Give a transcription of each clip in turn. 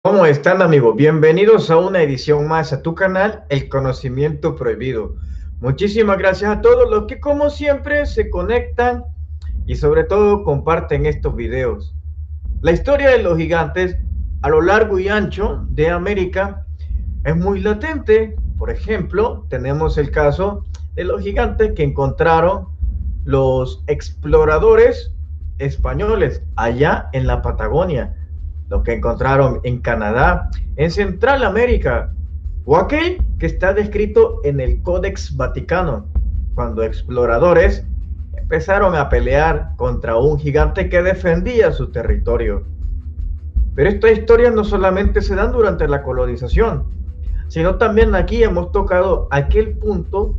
¿Cómo están, amigos? Bienvenidos a una edición más a tu canal, El Conocimiento Prohibido. Muchísimas gracias a todos los que, como siempre, se conectan y sobre todo comparten estos videos. La historia de los gigantes a lo largo y ancho de América es muy latente. Por ejemplo, tenemos el caso de los gigantes que encontraron los exploradores españoles allá en la Patagonia, lo que encontraron en Canadá, en Central América, o aquel que está descrito en el Códex Vaticano, cuando exploradores empezaron a pelear contra un gigante que defendía su territorio. Pero estas historias no solamente se dan durante la colonización, sino también aquí hemos tocado aquel punto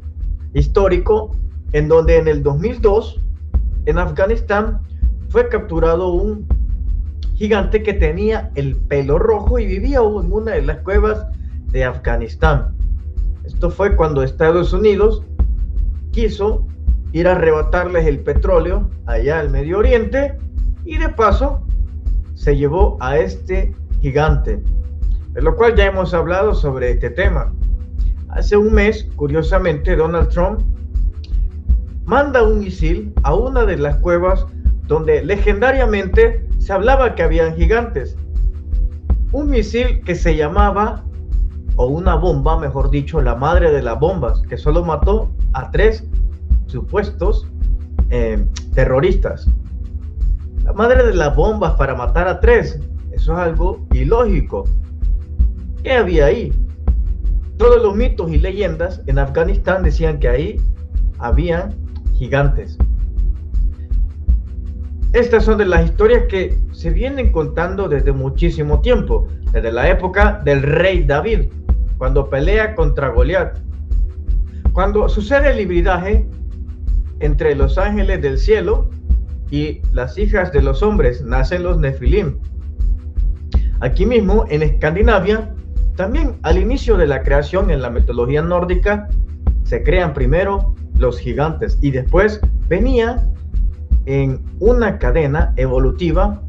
histórico en donde en el 2002, en Afganistán, fue capturado un gigante que tenía el pelo rojo y vivía en una de las cuevas de Afganistán. Esto fue cuando Estados Unidos quiso ir a arrebatarles el petróleo allá al Medio Oriente y de paso se llevó a este gigante, de lo cual ya hemos hablado sobre este tema. Hace un mes, curiosamente, Donald Trump manda un misil a una de las cuevas donde legendariamente se hablaba que habían gigantes. Un misil que se llamaba, o una bomba, mejor dicho, la madre de las bombas, que solo mató a 3 supuestos terroristas. La madre de las bombas para matar a 3, eso es algo ilógico. ¿Qué había ahí? Todos los mitos y leyendas en Afganistán decían que ahí habían gigantes. Estas son de las historias que se vienen contando desde muchísimo tiempo, desde la época del rey David, cuando pelea contra Goliat. Cuando sucede el hibridaje entre los ángeles del cielo y las hijas de los hombres, nacen los Nefilim. Aquí mismo, en Escandinavia, también al inicio de la creación en la mitología nórdica, se crean primero los gigantes y después venía en una cadena evolutiva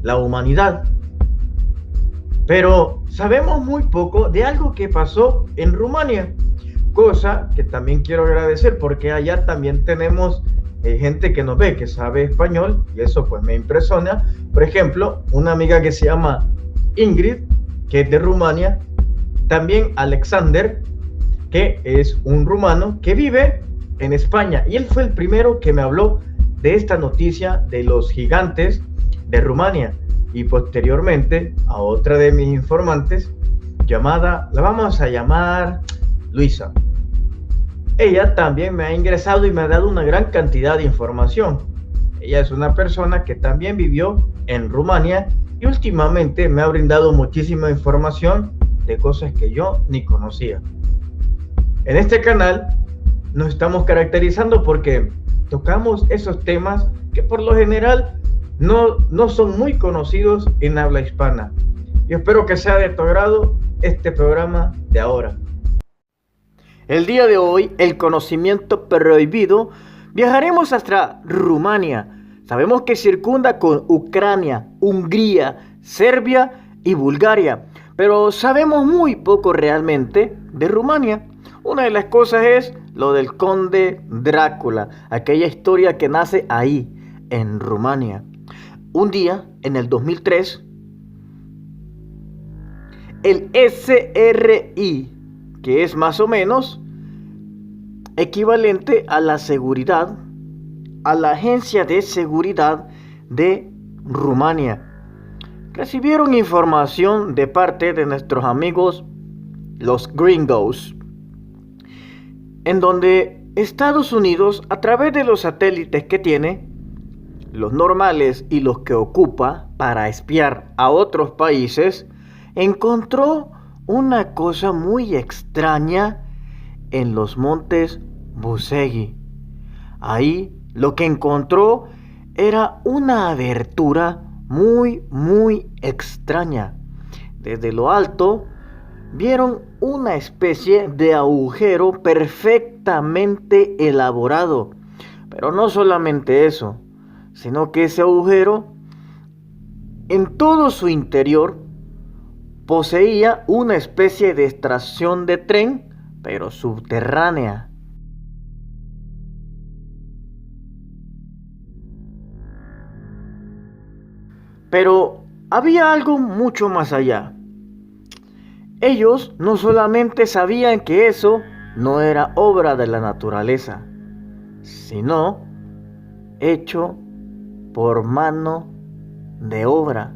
la humanidad. Pero sabemos muy poco de algo que pasó en Rumania, cosa que también quiero agradecer porque allá también tenemos gente que nos ve, que sabe español, y eso pues me impresiona. Por ejemplo, una amiga que se llama Ingrid, que es de Rumania, también Alexander, que es un rumano que vive en España, y él fue el primero que me habló de esta noticia de los gigantes de Rumania, y posteriormente a otra de mis informantes llamada, la vamos a llamar Luisa. Ella también me ha ingresado y me ha dado una gran cantidad de información. Ella es una persona que también vivió en Rumania y últimamente me ha brindado muchísima información de cosas que yo ni conocía. En este canal nos estamos caracterizando porque tocamos esos temas que por lo general no son muy conocidos en habla hispana. Yo espero que sea de tu agrado este programa de ahora. El día de hoy, el conocimiento prohibido, viajaremos hasta Rumania. Sabemos que circunda con Ucrania, Hungría, Serbia y Bulgaria, pero sabemos muy poco realmente de Rumania. Una de las cosas es lo del conde Drácula, aquella historia que nace ahí, en Rumania. Un día, en el 2003, el SRI, que es más o menos equivalente a la seguridad, a la agencia de seguridad de Rumania, recibieron información de parte de nuestros amigos los gringos, en donde Estados Unidos, a través de los satélites que tiene, los normales y los que ocupa para espiar a otros países, encontró una cosa muy extraña en los montes Busegi. Ahí lo que encontró era una abertura muy extraña. Desde lo alto vieron una especie de agujero perfectamente elaborado. Pero no solamente eso, sino que ese agujero, en todo su interior, poseía una especie de estación de tren, pero subterránea. Pero había algo mucho más allá. Ellos no solamente sabían que eso no era obra de la naturaleza, sino hecho por mano de obra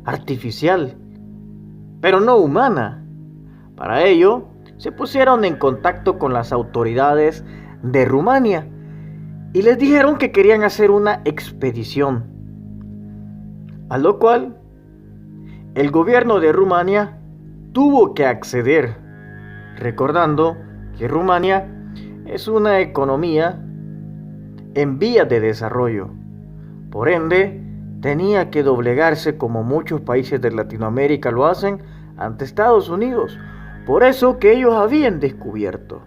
artificial, pero no humana. Para ello, se pusieron en contacto con las autoridades de Rumania y les dijeron que querían hacer una expedición, a lo cual el gobierno de Rumania tuvo que acceder, recordando que Rumania es una economía en vías de desarrollo. Por ende, tenía que doblegarse, como muchos países de Latinoamérica lo hacen, ante Estados Unidos. Por eso que ellos habían descubierto.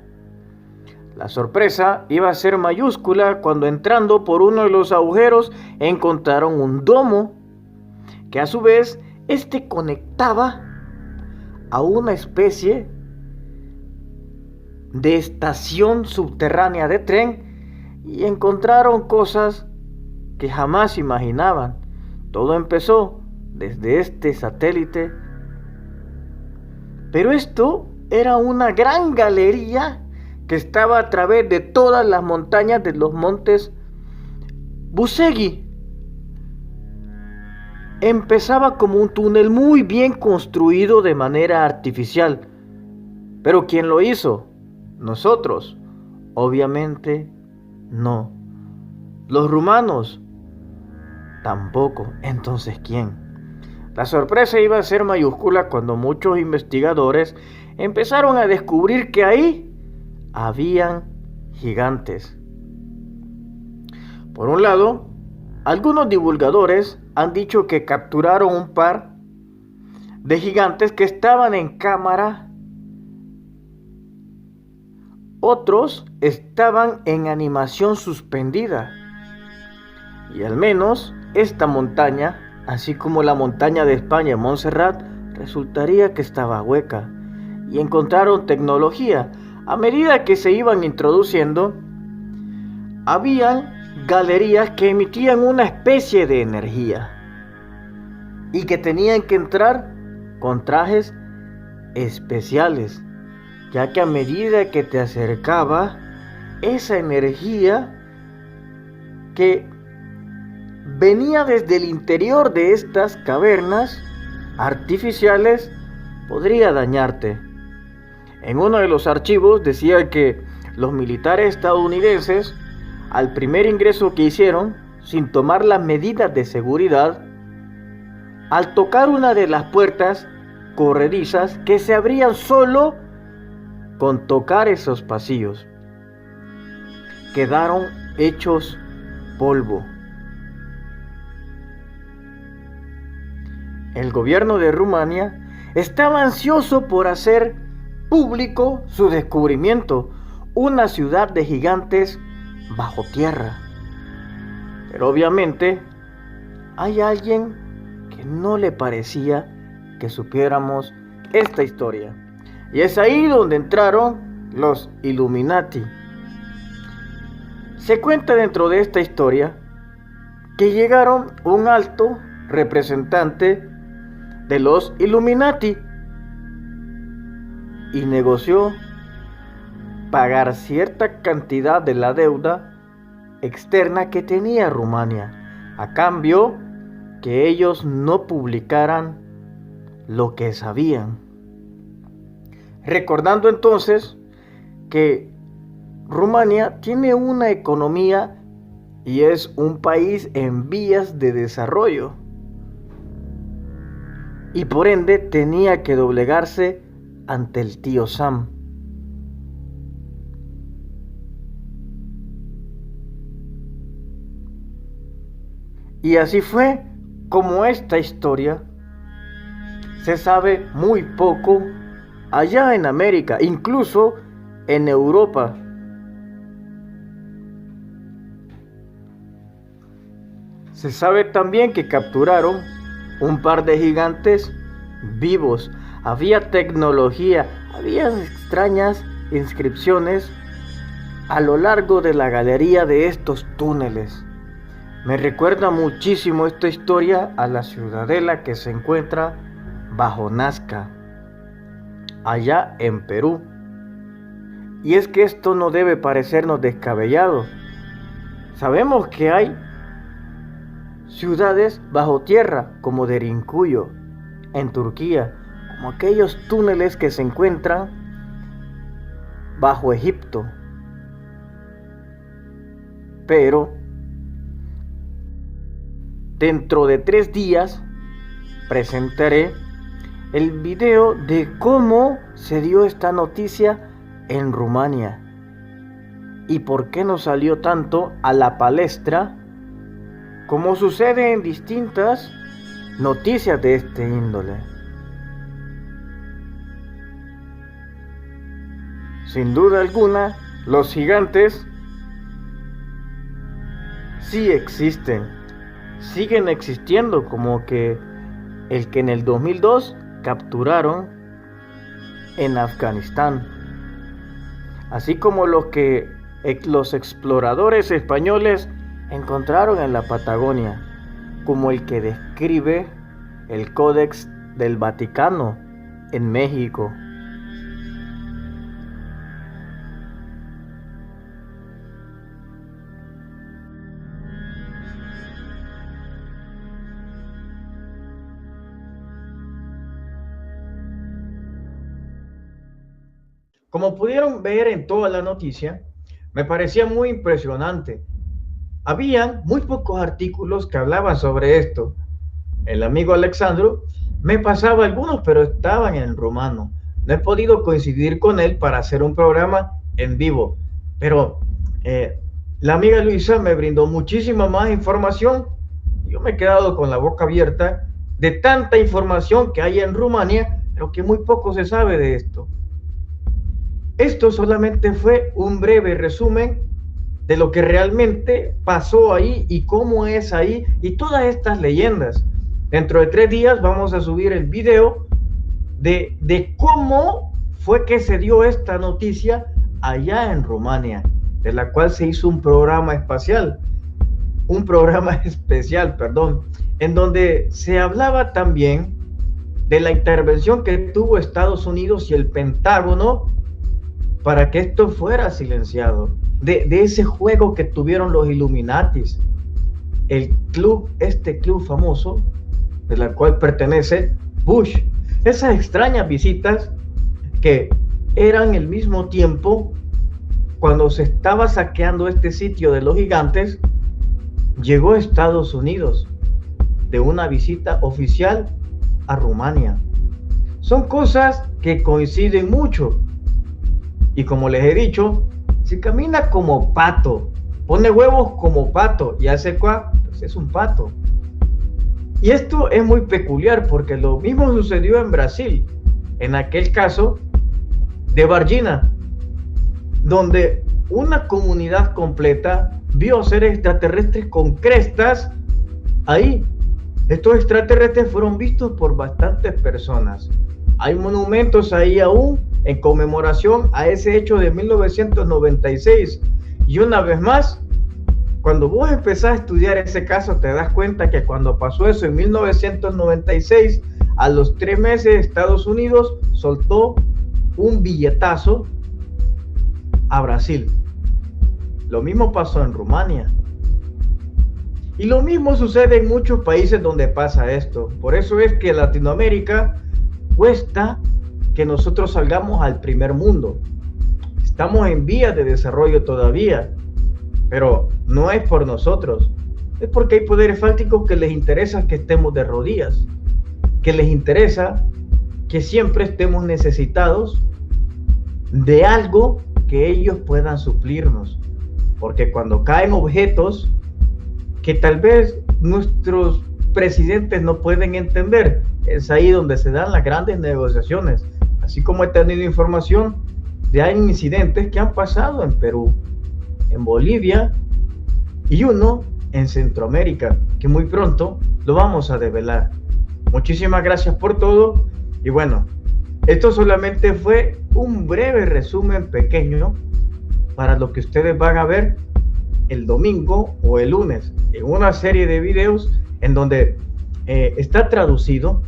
La sorpresa iba a ser mayúscula cuando, entrando por uno de los agujeros, encontraron un domo que a su vez conectaba a una especie de estación subterránea de tren, y encontraron cosas que jamás imaginaban. Todo empezó desde este satélite, pero esto era una gran galería que estaba a través de todas las montañas de los montes Busegui. Empezaba como un túnel muy bien construido de manera artificial. ¿Pero quién lo hizo? ¿Nosotros? Obviamente no. ¿Los rumanos? Tampoco. Entonces, ¿quién? La sorpresa iba a ser mayúscula cuando muchos investigadores empezaron a descubrir que ahí habían gigantes. Por un lado, algunos divulgadores han dicho que capturaron un par de gigantes que estaban en cámara. Otros estaban en animación suspendida. Y al menos esta montaña, así como la montaña de España, Montserrat, resultaría que estaba hueca. Y encontraron tecnología. A medida que se iban introduciendo, habían galerías que emitían una especie de energía y que tenían que entrar con trajes especiales, ya que a medida que te acercaba, esa energía que venía desde el interior de estas cavernas artificiales podría dañarte. En uno de los archivos decía que los militares estadounidenses, al primer ingreso que hicieron, sin tomar las medidas de seguridad, al tocar una de las puertas corredizas que se abrían solo con tocar esos pasillos, quedaron hechos polvo. El gobierno de Rumania estaba ansioso por hacer público su descubrimiento, una ciudad de gigantes bajo tierra. Pero obviamente hay alguien que no le parecía que supiéramos esta historia. Y es ahí donde entraron los Illuminati. Se cuenta dentro de esta historia que llegaron un alto representante de los Illuminati y negoció pagar cierta cantidad de la deuda externa que tenía Rumania, a cambio que ellos no publicaran lo que sabían. Recordando entonces que Rumania tiene una economía y es un país en vías de desarrollo, y por ende tenía que doblegarse ante el tío Sam. Y así fue como esta historia se sabe muy poco allá en América, incluso en Europa. Se sabe también que capturaron un par de gigantes vivos, había tecnología, había extrañas inscripciones a lo largo de la galería de estos túneles. Me recuerda muchísimo esta historia a la ciudadela que se encuentra bajo Nazca, allá en Perú. Y es que esto no debe parecernos descabellado. Sabemos que hay ciudades bajo tierra, como Derinkuyu, en Turquía, como aquellos túneles que se encuentran bajo Egipto. Pero dentro de 3 días presentaré el video de cómo se dio esta noticia en Rumania y por qué no salió tanto a la palestra como sucede en distintas noticias de este índole. Sin duda alguna, los gigantes sí existen, siguen existiendo, como que el que en el 2002 capturaron en Afganistán, así como los que los exploradores españoles encontraron en la Patagonia, como el que describe el Códex del Vaticano en México. Como pudieron ver en toda la noticia, me parecía muy impresionante. Habían muy pocos artículos que hablaban sobre esto. El amigo Alexandro me pasaba algunos, pero estaban en rumano. No he podido coincidir con él para hacer un programa en vivo, pero la amiga Luisa me brindó muchísima más información. Yo me he quedado con la boca abierta de tanta información que hay en Rumania, pero que muy poco se sabe de esto. Esto solamente fue un breve resumen de lo que realmente pasó ahí y cómo es ahí y todas estas leyendas. Dentro de 3 días vamos a subir el video de cómo fue que se dio esta noticia allá en Rumania, de la cual se hizo un programa especial, en donde se hablaba también de la intervención que tuvo Estados Unidos y el Pentágono para que esto fuera silenciado, de ese juego que tuvieron los Illuminatis, este club famoso, de la cual pertenece Bush. Esas extrañas visitas que eran al mismo tiempo cuando se estaba saqueando este sitio de los gigantes, llegó a Estados Unidos de una visita oficial a Rumania. Son cosas que coinciden mucho. Y como les he dicho, si camina como pato, pone huevos como pato y hace cuá, pues es un pato. Y esto es muy peculiar porque lo mismo sucedió en Brasil, en aquel caso de Varginha, donde una comunidad completa vio seres extraterrestres con crestas ahí. Estos extraterrestres fueron vistos por bastantes personas. Hay monumentos ahí aún en conmemoración a ese hecho de 1996. Y una vez más, cuando vos empezás a estudiar ese caso, te das cuenta que cuando pasó eso en 1996, a los 3 meses Estados Unidos soltó un billetazo a Brasil. Lo mismo pasó en Rumania. Y lo mismo sucede en muchos países donde pasa esto. Por eso es que Latinoamérica cuesta que nosotros salgamos al primer mundo. Estamos en vías de desarrollo todavía, pero no es por nosotros, es porque hay poderes fácticos que les interesa que estemos de rodillas, que les interesa que siempre estemos necesitados de algo que ellos puedan suplirnos, porque cuando caen objetos que tal vez nuestros presidentes no pueden entender, es ahí donde se dan las grandes negociaciones. Así como he tenido información de hay incidentes que han pasado en Perú, en Bolivia y uno en Centroamérica, que muy pronto lo vamos a develar. Muchísimas gracias por todo y bueno, Esto solamente fue un breve resumen pequeño para lo que ustedes van a ver el domingo o el lunes en una serie de videos en donde está traducido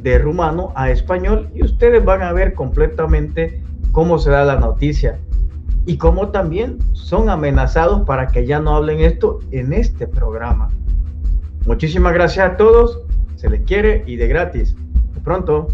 de rumano a español y ustedes van a ver completamente cómo se da la noticia y cómo también son amenazados para que ya no hablen esto en este programa. Muchísimas gracias a todos, se les quiere y de gratis. De pronto.